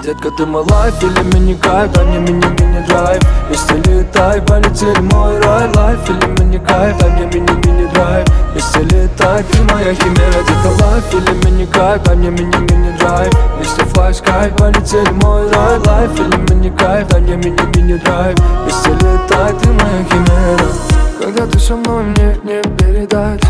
Детка, ты мой лайф или мини-кайф, дай мне мини-мини-драйв. Вместе летай, полетели мой рай. Лайф или мини-кайф, дай мне мини-мини-драйв. Вместе летай, ты моя химера. Детка, лайф или мини-кайф, дай мне мини-мини-драйв. Вместе флэш-кайф, полетели мой рай. Лайф или мини-кайф, дай мне мини-мини-драйв. Вместе летай, ты моя химера. Когда ты со мной, мне не передать.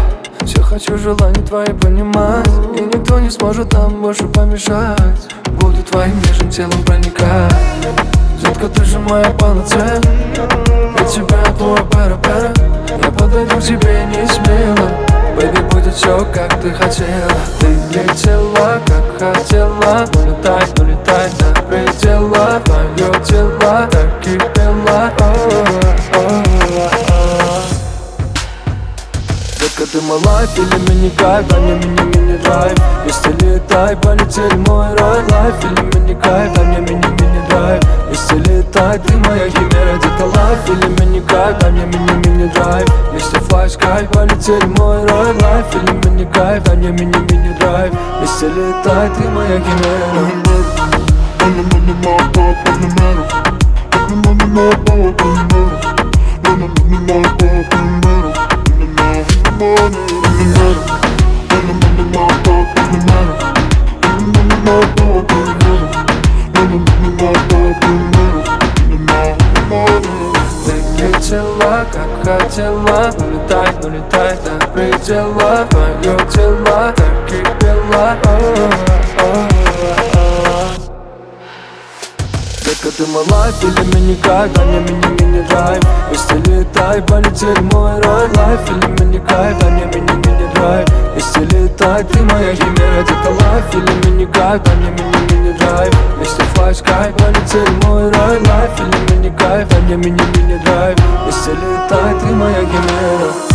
Все хочу желания твои понимать, и никто не сможет нам больше помешать. Буду твоим нежным телом проникать. Детка, ты же моя панацея. Для тебя твой пара-пара. Я подойду к тебе не смело. Бэйби, будет все, как ты хотела. Ты летела, как хотела. Улетай, улетай до предела. Твое тело так кипело. Детка, ты мой лайф или мини-кайф, дай мне мини-мини-драйв. Вместе летай, полетели мой рай. Лайф или мини-кайф, дай мне мини-мини-драйв. Вместе летай, ты моя химера. Детка, лайф или мини-кайф, дай мне мини-мини-драйв. Вместе флэш-кайф, полетели мой рай. Лайф или мини-кайф, дай мне мини-мини-драйв. Вместе летай, ты моя химера. Летела, как хотела. Улетай, улетай до предела. Твое тело так кипело. Детка, ты мой лайф или мини-кайф, дай мне мини-мини-драйв. Вместе летай, полетели мой рай. Лайф или мини-кайф, дай мне мини-мини-драйв. Вместе летай, ты моя химера. Детка, лайф или мини-кайф, дай мне мини-мини-драйв. Вместе флэш-кайф, полетели мой рай. Лайф или мини-кайф, дай мне мини-мини-драйв. Вместе летай, ты моя химера.